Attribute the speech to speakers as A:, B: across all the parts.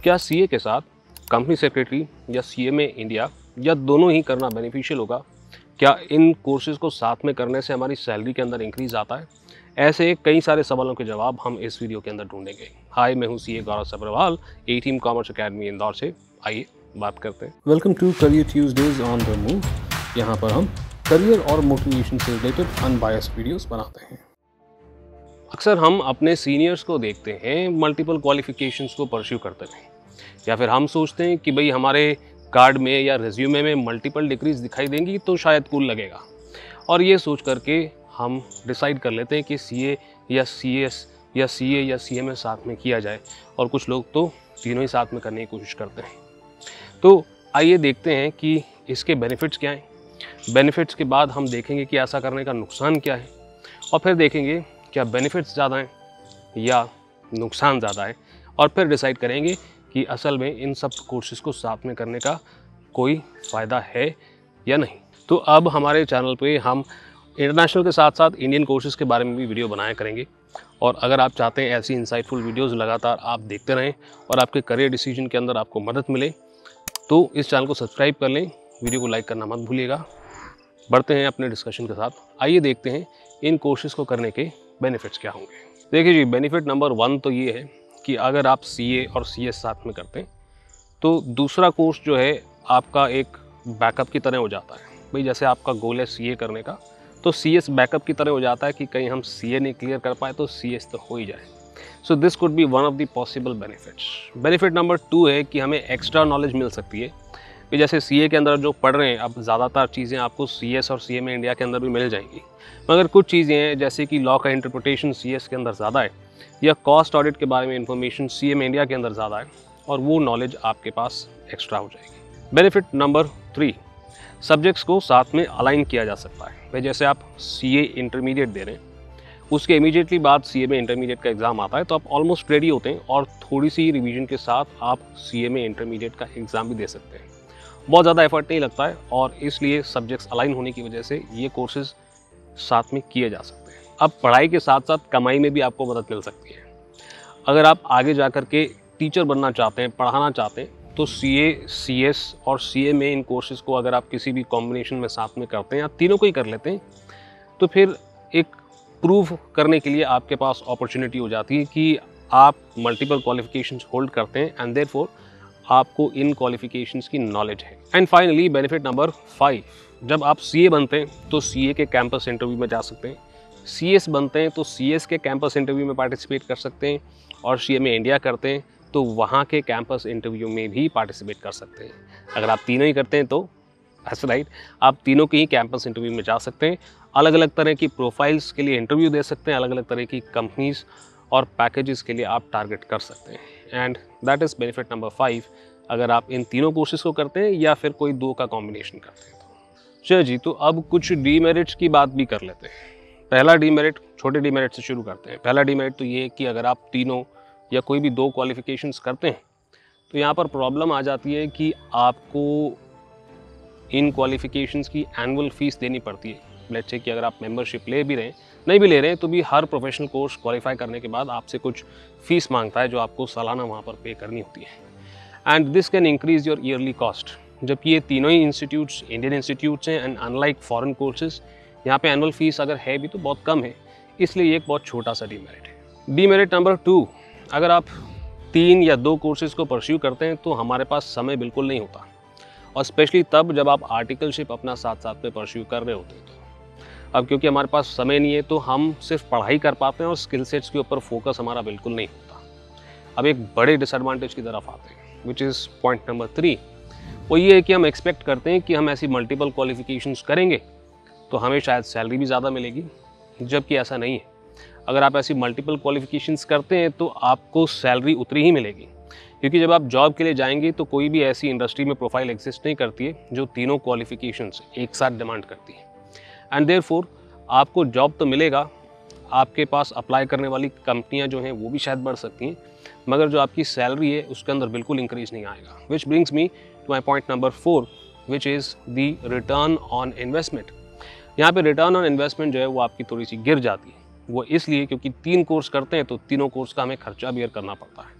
A: क्या सीए के साथ कंपनी सेक्रेटरी या सीएमए इंडिया या दोनों ही करना बेनिफिशियल होगा? क्या इन कोर्सेज़ को साथ में करने से हमारी सैलरी के अंदर इंक्रीज़ आता है? ऐसे कई सारे सवालों के जवाब हम इस वीडियो के अंदर ढूंढेंगे। हाय, मैं हूँ CA Gaurav Sabharwal, A team commerce academy Indore से। आइए बात करते हैं। Welcome to career Tuesdays on the move. यहाँ पर हम करियर और मोटिवेशन से रिलेटेड अनबायस्ड वीडियोस बनाते हैं। अक्सर हम अपने सीनियर्स को देखते हैं मल्टीपल क्वालिफिकेशंस को परस्यू करते हैं, या फिर हम सोचते हैं कि भाई हमारे कार्ड में या रिज्यूमे में मल्टीपल डिग्रीज दिखाई देंगी तो शायद कूल लगेगा, और ये सोच करके हम डिसाइड कर लेते हैं कि सीए या सीएस या सीए या सीएमए साथ में किया जाए, और कुछ लोग तो तीनों ही साथ में करने की कोशिश करते हैं। तो आइए देखते हैं कि इसके बेनिफिट्स क्या हैं। बेनिफिट्स के बाद हम देखेंगे कि ऐसा करने का नुकसान क्या है, और फिर देखेंगे क्या बेनिफिट्स ज़्यादा हैं या नुकसान ज़्यादा है, और फिर डिसाइड करेंगे कि असल में इन सब कोर्सेज़ को साथ में करने का कोई फ़ायदा है या नहीं। तो अब हमारे चैनल पे हम इंटरनेशनल के साथ साथ इंडियन कोर्सेज़ के बारे में भी वीडियो बनाया करेंगे, और अगर आप चाहते हैं ऐसी इंसाइटफुल वीडियोस लगातार आप देखते रहें और आपके करियर डिसीजन के अंदर आपको मदद मिले, तो इस चैनल को सब्सक्राइब कर लें, वीडियो को लाइक करना मत भूलिएगा। बढ़ते हैं अपने डिस्कशन के साथ। आइए देखते हैं इन कोर्सेज़ को करने के बेनिफिट्स क्या होंगे। देखिए जी, बेनिफिट नंबर 1 तो ये है कि अगर आप सीए और सीएस साथ में करते हैं तो दूसरा कोर्स जो है आपका एक बैकअप की तरह हो जाता है। भाई जैसे आपका गोल है सीए करने का, तो सीएस बैकअप की तरह हो जाता है कि कहीं हम सीए नहीं क्लियर कर पाए तो सीएस तो हो ही जाए। So this could be one of the possible benefits. Benefit number 2 है कि हमें एक्स्ट्रा नॉलेज मिल सकती है कि जैसे सीए के अंदर जो पढ़ रहे हैं, अब ज़्यादातर चीज़ें आपको सीएस और सीएमए इंडिया के अंदर भी मिल जाएंगी, मगर कुछ चीज़ें हैं जैसे कि लॉ का इंटरप्रिटेशन सीएस के अंदर ज़्यादा है, या कॉस्ट ऑडिट के बारे में इंफॉर्मेशन सीएमए इंडिया के अंदर ज़्यादा है, और वो नॉलेज आपके पास एक्स्ट्रा हो जाएगी। बेनिफिट नंबर 3, सब्जेक्ट्स को साथ में अलाइन किया जा सकता है। भाई जैसे आप सीए इंटरमीडिएट दे रहे हैं, उसके इमीडिएटली बाद सीएमए इंटरमीडिएट का एग्ज़ाम आता है, तो आप ऑलमोस्ट रेडी होते हैं और थोड़ी सी रिवीजन के साथ आप सीएमए इंटरमीडिएट का एग्ज़ाम भी दे सकते हैं। बहुत ज़्यादा एफर्ट नहीं लगता है, और इसलिए सब्जेक्ट्स अलाइन होने की वजह से ये कोर्सेज साथ में किए जा सकते हैं। अब पढ़ाई के साथ साथ कमाई में भी आपको मदद मिल सकती है। अगर आप आगे जा कर के टीचर बनना चाहते हैं, पढ़ाना चाहते हैं, तो सीए, सीएस और सीएमए इन कोर्सेज़ को अगर आप किसी भी कॉम्बिनेशन में साथ में करते हैं या तीनों को ही कर लेते हैं, तो फिर एक प्रूव करने के लिए आपके पास अपॉर्चुनिटी हो जाती है कि आप मल्टीपल क्वालिफिकेशंस होल्ड करते हैं, एंड देयरफॉर आपको इन क्वालिफिकेशंस की नॉलेज है। एंड फाइनली बेनिफिट नंबर 5, जब आप सीए बनते हैं तो सीए के कैंपस इंटरव्यू में जा सकते हैं, सीएस बनते हैं तो सीएस के कैंपस इंटरव्यू में पार्टिसिपेट कर सकते हैं, और सीएमए इंडिया करते हैं तो वहाँ के कैंपस इंटरव्यू में भी पार्टिसिपेट कर सकते हैं। अगर आप तीनों ही करते हैं तो दैट्स राइट, आप तीनों के ही कैंपस इंटरव्यू में जा सकते हैं, अलग अलग तरह की प्रोफाइल्स के लिए इंटरव्यू दे सकते हैं, अलग अलग तरह की कंपनीज़ और पैकेजेस के लिए आप टारगेट कर सकते हैं। And that is benefit number 5, अगर आप इन तीनों कोर्सेज़ को करते हैं या फिर कोई 2 का कॉम्बिनेशन करते हैं। चलिए जी, तो अब कुछ डीमेरिट्स की बात भी कर लेते हैं। पहला डीमेरिट, छोटे डीमेरिट से शुरू करते हैं। पहला डीमेरिट तो ये है कि अगर आप तीनों या कोई भी 2 क्वालिफिकेशंस करते हैं तो यहाँ पर प्रॉब्लम आ जाती है कि आपको इन क्वालिफिकेशंस की एनुअल फीस देनी पड़ती है। लेट्स से कि अगर आप मेंबरशिप ले भी रहे हैं, नहीं भी ले रहे हैं, तो भी हर प्रोफेशनल कोर्स क्वालिफाई करने के बाद आपसे कुछ फीस मांगता है जो आपको सालाना वहाँ पर पे करनी होती है। And this can increase your yearly cost. जबकि ये तीनों ही इंस्टीट्यूट्स इंडियन इंस्टीट्यूट्स हैं, एंड अनलाइक फॉरेन कोर्सेज, यहाँ पे एनुअल फीस अगर है भी तो बहुत कम है, इसलिए ये एक बहुत छोटा सा डीमेरिट है। डीमेरिट नंबर 2, अगर आप 3 या 2 कोर्सेज को परस्यू करते हैं तो हमारे पास समय बिल्कुल नहीं होता, और स्पेशली तब जब आप आर्टिकलशिप अपना साथ साथ में परस्यू कर रहे होते हैं। तो अब क्योंकि हमारे पास समय नहीं है तो हम सिर्फ पढ़ाई कर पाते हैं और स्किल सेट्स के ऊपर फोकस हमारा बिल्कुल नहीं होता। अब एक बड़े डिसएडवांटेज की तरफ आते हैं, विच इज़ पॉइंट नंबर 3। वो ये है कि हम एक्सपेक्ट करते हैं कि हम ऐसी मल्टीपल क्वालिफिकेशंस करेंगे तो हमें शायद सैलरी भी ज़्यादा मिलेगी, जबकि ऐसा नहीं है। अगर आप ऐसी मल्टीपल क्वालिफिकेशंस करते हैं तो आपको सैलरी उतनी ही मिलेगी, क्योंकि जब आप जॉब के लिए जाएंगे तो कोई भी ऐसी इंडस्ट्री में प्रोफाइल एग्जिस्ट नहीं करती है जो तीनों क्वालिफिकेशंस एक साथ डिमांड करती है। एंड देयरफॉर आपको जॉब तो मिलेगा, आपके पास अप्लाई करने वाली कंपनियां जो हैं वो भी शायद बढ़ सकती हैं, मगर जो आपकी सैलरी है उसके अंदर बिल्कुल इंक्रीज नहीं आएगा। Which brings me to my point number 4, which is the return on investment. यहाँ पे रिटर्न ऑन इन्वेस्टमेंट जो है वो आपकी थोड़ी सी गिर जाती है। वो इसलिए क्योंकि 3 कोर्स करते हैं तो तीनों कोर्स का हमें खर्चा बियर करना पड़ता है,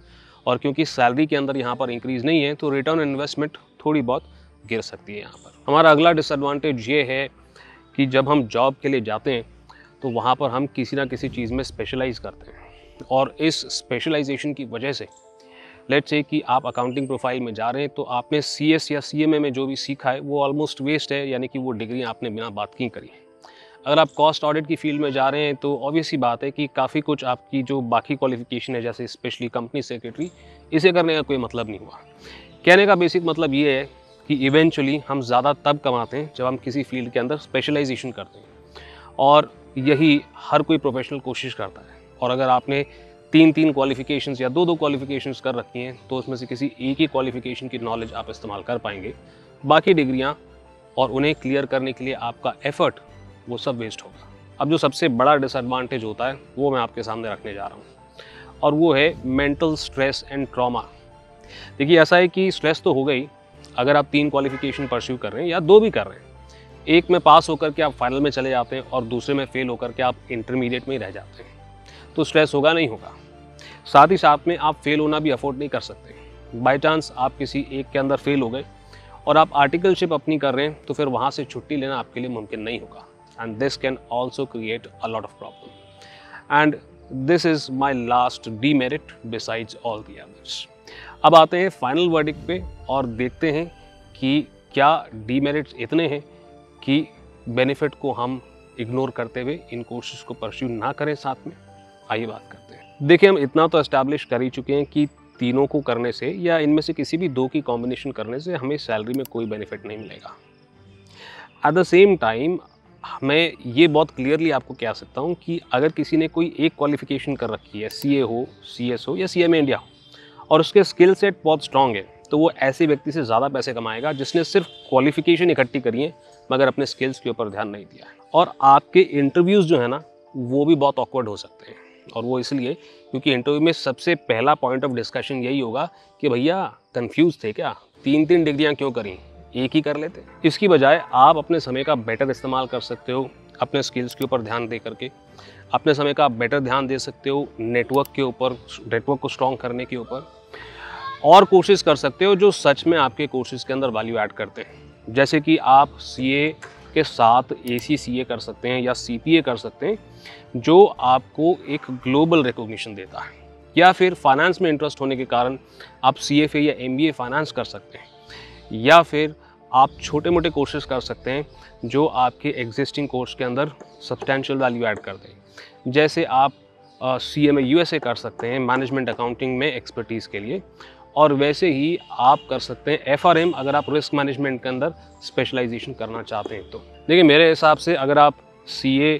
A: और क्योंकि सैलरी के अंदर यहाँ पर इंक्रीज़ नहीं है तो रिटर्न ऑन इन्वेस्टमेंट थोड़ी बहुत गिर सकती है यहाँ पर। हमारा अगला डिसएडवांटेज ये है कि जब हम जॉब के लिए जाते हैं तो वहाँ पर हम किसी ना किसी चीज़ में स्पेशलाइज़ करते हैं और इस स्पेशलाइजेशन की वजह से लेट्स से कि आप अकाउंटिंग प्रोफाइल में जा रहे हैं तो आपने CS या CMA में जो भी सीखा है वो ऑलमोस्ट वेस्ट है, यानी कि वो डिग्री आपने बिना बात की करी है। अगर आप कॉस्ट ऑडिट की फील्ड में जा रहे हैं तो ऑब्वियस सी बात है कि काफ़ी कुछ आपकी जो बाकी क्वालिफिकेशन है, जैसे स्पेशली कंपनी सेक्रेटरी, इसे करने का कोई मतलब नहीं हुआ। कहने का बेसिक मतलब ये है कि इवेंचुअली हम ज़्यादा तब कमाते हैं जब हम किसी फील्ड के अंदर स्पेशलाइजेशन करते हैं, और यही हर कोई प्रोफेशनल कोशिश करता है। और अगर आपने 3 क्वालिफिकेशंस या 2 क्वालिफिकेशंस कर रखी हैं तो उसमें से किसी एक ही क्वालिफिकेशन की नॉलेज आप इस्तेमाल कर पाएंगे। बाकी डिग्रियाँ और उन्हें क्लियर करने के लिए आपका एफर्ट वो सब वेस्ट होगा। अब जो सबसे बड़ा डिसएडवांटेज होता है वो मैं आपके सामने रखने जा रहा हूँ, और वो है मेंटल स्ट्रेस एंड ट्रॉमा। देखिए ऐसा है कि स्ट्रेस तो हो गई अगर आप 3 क्वालिफिकेशन परस्यू कर रहे हैं या 2 भी कर रहे हैं। एक में पास होकर के आप फाइनल में चले जाते हैं और दूसरे में फेल होकर के आप इंटरमीडिएट में ही रह जाते हैं, तो स्ट्रेस होगा नहीं होगा। साथ ही साथ में आप फेल होना भी अफोर्ड नहीं कर सकते। बाई चांस आप किसी एक के अंदर फेल हो गए और आप आर्टिकलशिप अपनी कर रहे हैं तो फिर वहाँ से छुट्टी लेना आपके लिए मुमकिन नहीं होगा, and this can also create a lot of problem, and this is my last demerit besides all the others। अब आते हैं फाइनल वर्डिक्ट पे और देखते हैं कि क्या डीमेरिट्स इतने हैं कि बेनिफिट को हम इग्नोर करते हुए इन कोर्सेज को परस्यू ना करें। साथ में आइए बात करते हैं। देखिए हम इतना तो एस्टैब्लिश कर ही चुके हैं कि तीनों को करने से या इनमें से किसी भी 2 की कॉम्बिनेशन करने से हमें सैलरी में कोई बेनिफिट नहीं मिलेगा। एट द सेम टाइम मैं ये बहुत क्लियरली आपको कह सकता हूँ कि अगर किसी ने कोई एक क्वालिफिकेशन कर रखी है, CA हो, CS हो या CMA इंडिया हो, और उसके स्किल सेट बहुत स्ट्रॉन्ग है, तो वो ऐसे व्यक्ति से ज़्यादा पैसे कमाएगा जिसने सिर्फ क्वालिफिकेशन इकट्ठी करी है मगर अपने स्किल्स के ऊपर ध्यान नहीं दिया है। और आपके इंटरव्यूज़ जो है ना वो भी बहुत ऑकवर्ड हो सकते हैं, और वो इसलिए क्योंकि इंटरव्यू में सबसे पहला पॉइंट ऑफ डिस्कशन यही होगा कि भैया कंफ्यूज थे क्या, 3 डिग्रियाँ क्यों करी, एक ही कर लेते। इसकी बजाय आप अपने समय का बेटर इस्तेमाल कर सकते हो, अपने स्किल्स के ऊपर ध्यान दे करके अपने समय का बेटर ध्यान दे सकते हो, नेटवर्क के ऊपर, नेटवर्क को स्ट्रॉन्ग करने के ऊपर, और कोशिश कर सकते हो जो सच में आपके कोर्सेज के अंदर वैल्यू ऐड करते हैं। जैसे कि आप CA के साथ ACCA कर सकते हैं या CPA कर सकते हैं जो आपको एक ग्लोबल रिकॉग्निशन देता है, या फिर फाइनेंस में इंटरेस्ट होने के कारण आप CFA या MBA फाइनेंस कर सकते हैं, या फिर आप छोटे मोटे कोर्सेज कर सकते हैं जो आपके एग्जिस्टिंग कोर्स के अंदर सब्सटैंशियल वैल्यू ऐड कर दें। जैसे आप CMA USA कर सकते हैं मैनेजमेंट अकाउंटिंग में एक्सपर्टीज़ के लिए, और वैसे ही आप कर सकते हैं FRM अगर आप रिस्क मैनेजमेंट के अंदर स्पेशलाइजेशन करना चाहते हैं। तो देखिए मेरे हिसाब से अगर आप CA,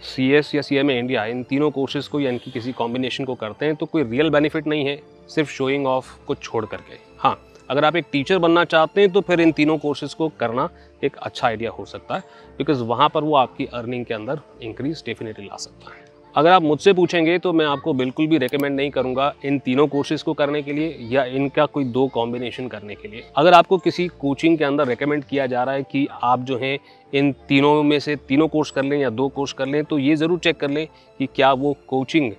A: CS या CMA इंडिया इन तीनों कोर्सेज़ को या इनकी किसी कॉम्बिनेशन को करते हैं तो कोई रियल बेनिफिट नहीं है, सिर्फ शोइंग ऑफ को छोड़ करके। हाँ, अगर आप एक टीचर बनना चाहते हैं तो फिर इन तीनों कोर्सेज़ को करना एक अच्छा आइडिया हो सकता है, बिकॉज़ वहाँ पर वो आपकी अर्निंग के अंदर इंक्रीज डेफिनेटली ला सकता है। अगर आप मुझसे पूछेंगे तो मैं आपको बिल्कुल भी रेकमेंड नहीं करूँगा इन तीनों कोर्सेज़ को करने के लिए या इनका कोई 2 कॉम्बिनेशन करने के लिए। अगर आपको किसी कोचिंग के अंदर रेकमेंड किया जा रहा है कि आप जो हैं इन तीनों में से 3 कोर्स कर लें या 2 कोर्स कर लें, तो ये ज़रूर चेक कर लें कि क्या वो कोचिंग,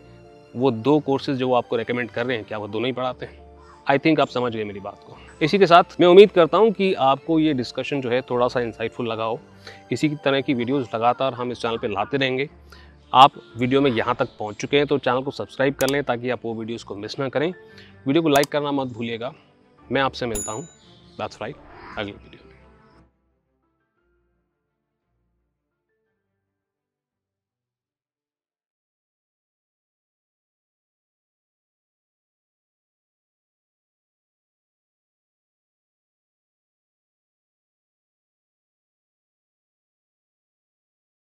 A: वो 2 कोर्सेज़ जो वो आपको रेकमेंड कर रहे हैं, क्या वो दोनों ही पढ़ाते हैं। आई थिंक आप समझ गए मेरी बात को। इसी के साथ मैं उम्मीद करता हूँ कि आपको ये डिस्कशन जो है थोड़ा सा इंसाइटफुल लगा हो। इसी की तरह की वीडियोज़ लगातार हम इस चैनल पर लाते रहेंगे। आप वीडियो में यहाँ तक पहुँच चुके हैं तो चैनल को सब्सक्राइब कर लें ताकि आप वो वीडियोज़ को मिस ना करें। वीडियो को लाइक करना मत भूलिएगा। मैं आपसे मिलता हूँ, दैट्स राइट, अगली वीडियो।